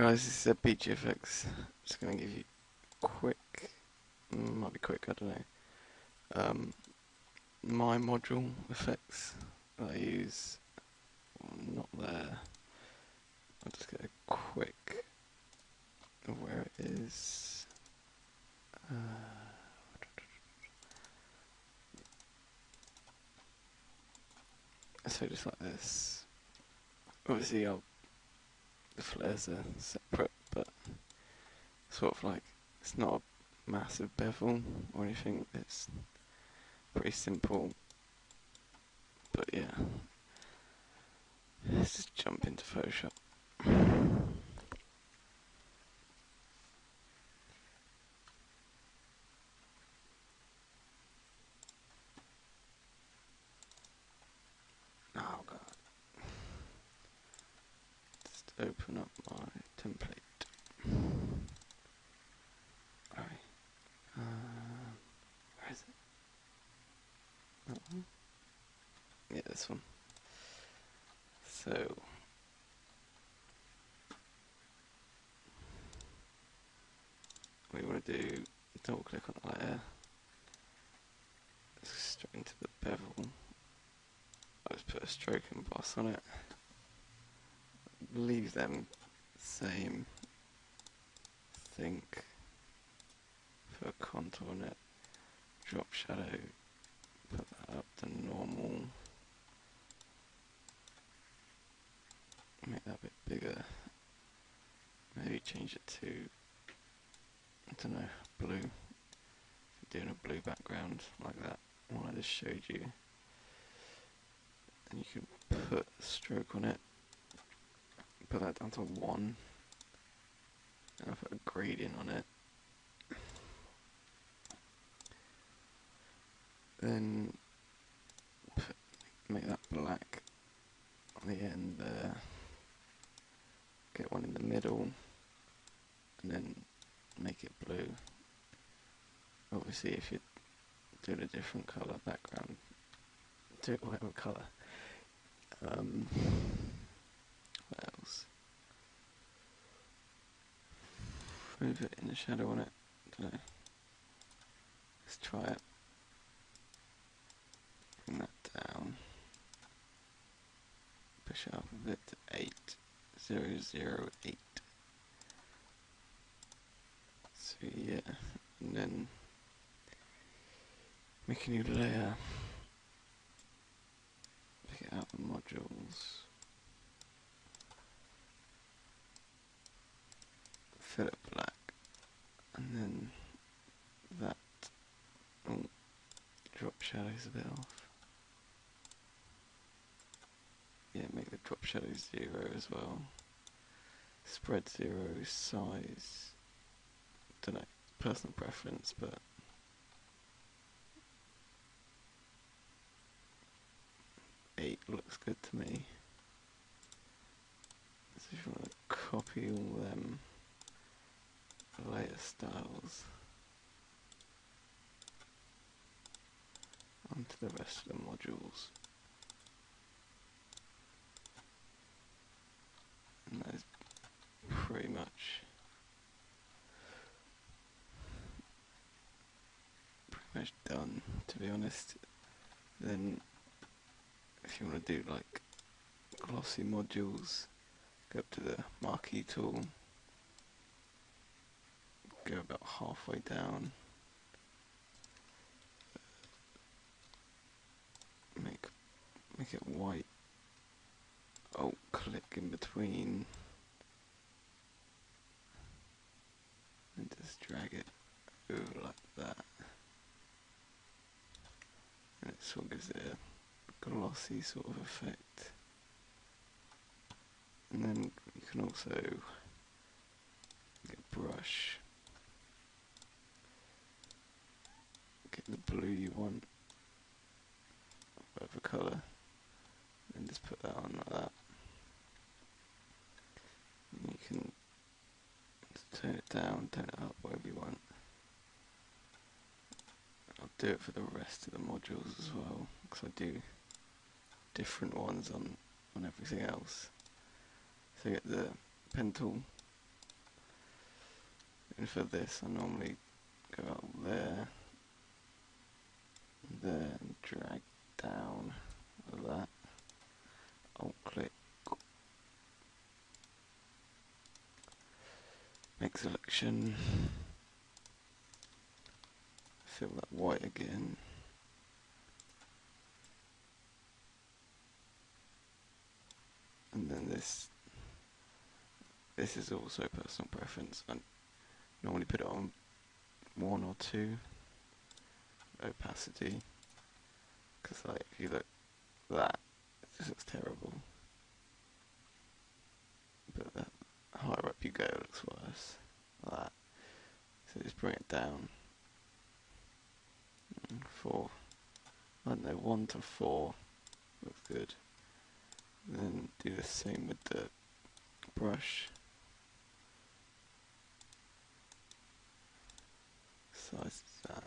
guys, this is ZPGFX. Just gonna give you quick, might be quick, I don't know. My module effects that I use, not there. I'll just get a quick of where it is. So just like this. Obviously, the flares are separate, but sort of like it's not a massive bevel or anything. It's pretty simple. But yeah, let's just jump into Photoshop. Oh god. Just open up my template. Alright. Where is it? That one? Yeah, this one. So what you want to do, double click on the layer, straight into the bevel. I just put a stroke emboss on it. Leave them same. Think. Put a contour on it. Drop shadow. Put that up to normal. Make that a bit bigger. Maybe change it to, I don't know, blue. If you're doing a blue background like that one I just showed you. And you can put a stroke on it. Put that down to 1. And I put a gradient on it. Then make that black on the end there. Get one in the middle, and then make it blue. Obviously, if you're doing a different colour background, do it whatever colour. What else? Move it in the shadow on it. Don't know. Let's try it. Bring that down. Push it up a bit to 8008. So yeah, and then make a new layer. Pick it out the modules. Fill it black. And then that. Oh, drop shadows a bit off. Yeah, make the drop shadow 0 as well. Spread 0, size. Don't know, personal preference, but 8 looks good to me. So if you want to copy all them layer styles onto the rest of the modules. And that is pretty much done, to be honest. Then if you want to do like glossy modules, go up to the marquee tool, go about halfway down, make it white. Oh, click in between and just drag it over like that, and it sort of gives it a glossy sort of effect. And then you can also get a brush, get the blue you want, whatever colour, and just put that on like that. And you can turn it down, turn it up, whatever you want. I'll do it for the rest of the modules as well, because I do different ones on everything else. So get the pen tool, And for this, I normally go out there, and drag down that. Alt click, make selection, fill that white again. And then this is also personal preference. I normally put it on 1 or 2 opacity, because like if you look at that, it just looks terrible. But the higher up you go, it looks worse. Like that. So just bring it down. 4, I don't know, 1 to 4 looks good. And then do the same with the brush. Size that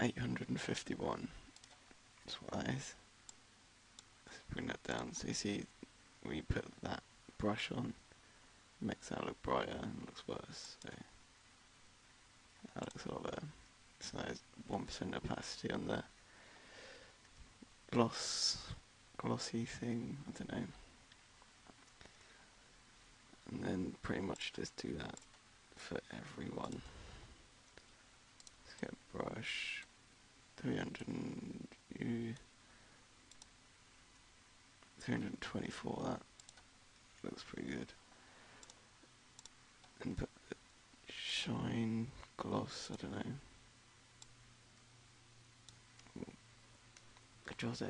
851. That's what that is. Let's bring that down so you see when you put that brush on, it makes that look brighter and looks worse. So that looks a lot better. So there's 1% opacity on the glossy thing, I don't know. And then pretty much just do that for everyone. Let's get a brush, 324, that looks pretty good. And put the shine, gloss, I don't know. Control Z.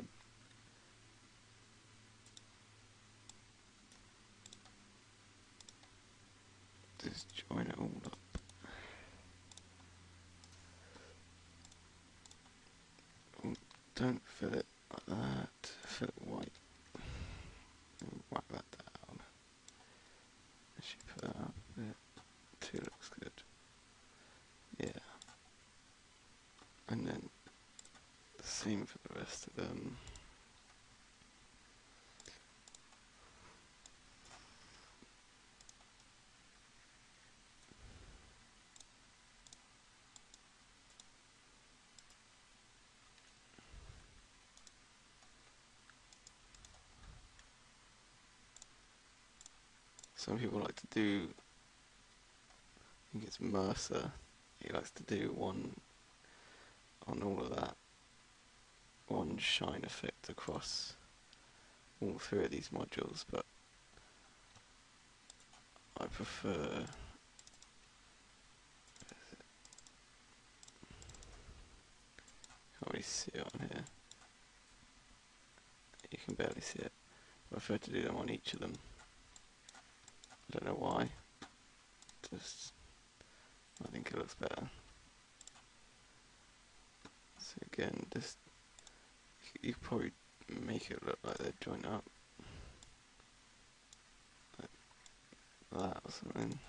Just join it all up. Don't fill it like that, fill it white. And whack that down. Actually put that up a bit. 2 looks good. Yeah. And then the same for the rest of them. Some people like to do, I think it's Mercer, he likes to do one on all of that, one shine effect across all 3 of these modules, but I prefer, can't really see it on here, you can barely see it, I prefer to do them on each of them. I don't know why, just I think it looks better. So again, just you could probably make it look like they're joined up, like that or something.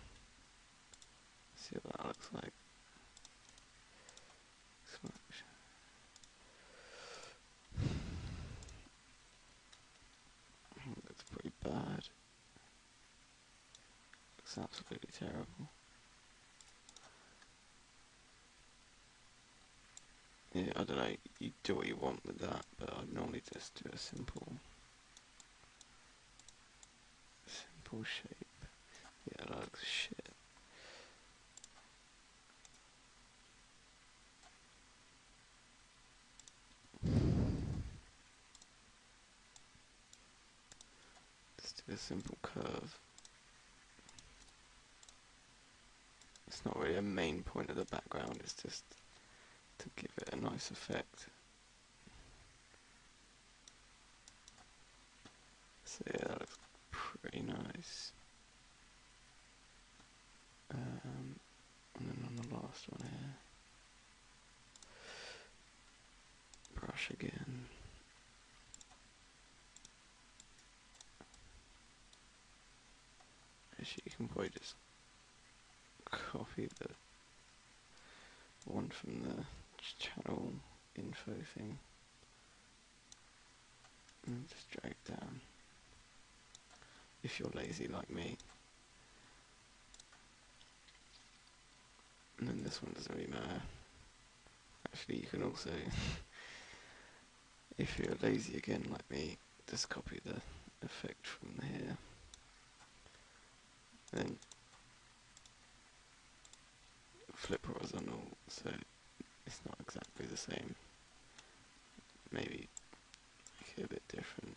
See what that looks like. Looks pretty bad. Looks absolutely terrible. Yeah, I don't know, you do what you want with that, but I'd normally just do a simple shape. Yeah, that looks shit. Just do a simple curve. It's not really a main point of the background, it's just to give it a nice effect. So yeah, that looks pretty nice. And then on the last one here, brush again. Actually, you can probably just copy the one from the channel info thing and just drag it down. If you're lazy like me, And then this one doesn't really matter. Actually, you can also, if you're lazy again like me, just copy the effect from here. Then flip horizontal, so it's not exactly the same. Maybe make it a bit different.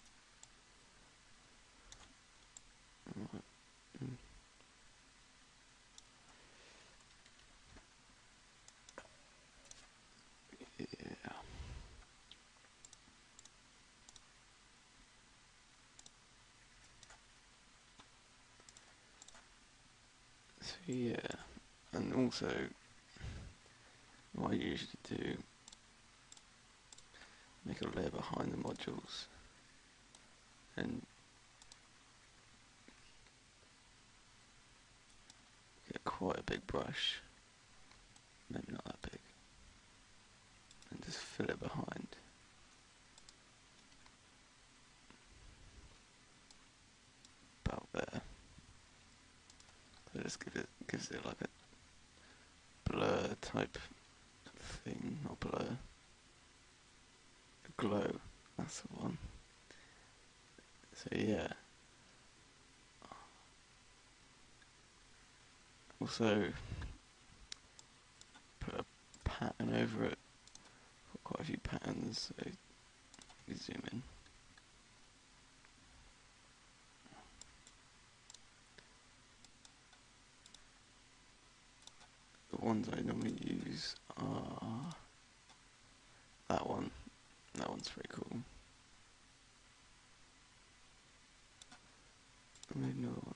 Yeah. So yeah, and also what I usually do, make a layer behind the modules and get quite a big brush, maybe not that big, and just fill it behind. About there. So just gives it like a blur type thing, not blur, a glow, that's the one. So yeah. Also put a pattern over it, got quite a few patterns, so you zoom in. The ones I normally use are that one. That one's pretty cool. I made another one.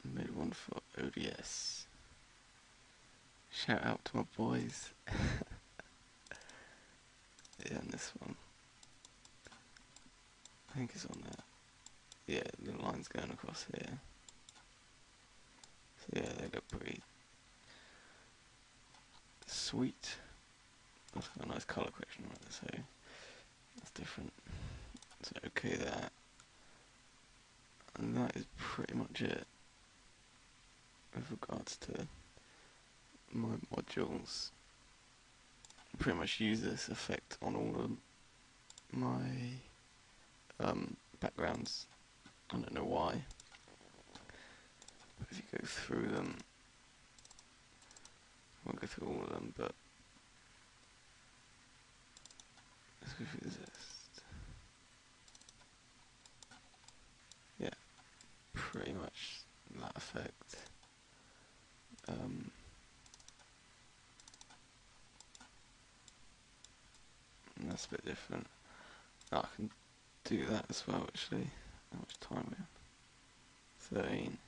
I made one for ODS. Shout out to my boys. Yeah, and this one. I think it's on there. Yeah, the line's going across here. So yeah, they look pretty sweet. That's got a nice colour correction on it, so that's different. So okay that. And that is pretty much it with regards to my modules. I pretty much use this effect on all of my backgrounds. I don't know why. But if you go through them, I won't go through all of them, but let's go through this. Yeah, pretty much that effect. And that's a bit different. I can do that as well actually. How much time we have? 13.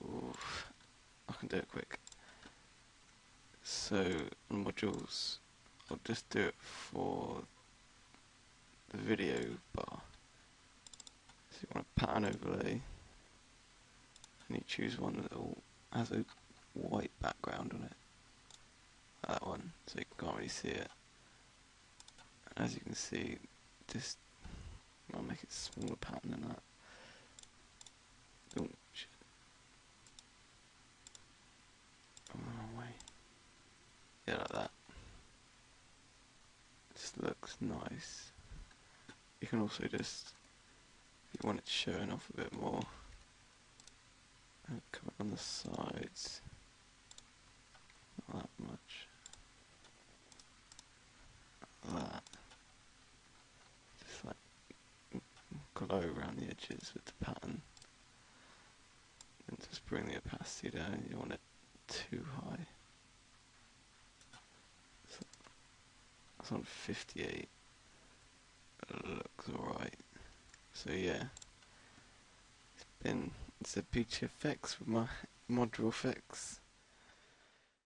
Oof. I can do it quick. So on modules, I'll just do it for the video bar. So you want a pattern overlay, and you choose one that has a white background on it. That one, so you can't really see it. And as you can see, just I'll make it a smaller pattern than that. Oh shit. Oh no way. Yeah, like that. Just looks nice. You can also just, if you want it showing off a bit more, come on the sides. Not that much. Like that. Just like glow around the edges with the pattern. And just bring the opacity down. You don't want it too high. So that's on 58. It looks alright. So yeah, it's been ZPGFX with my module effects.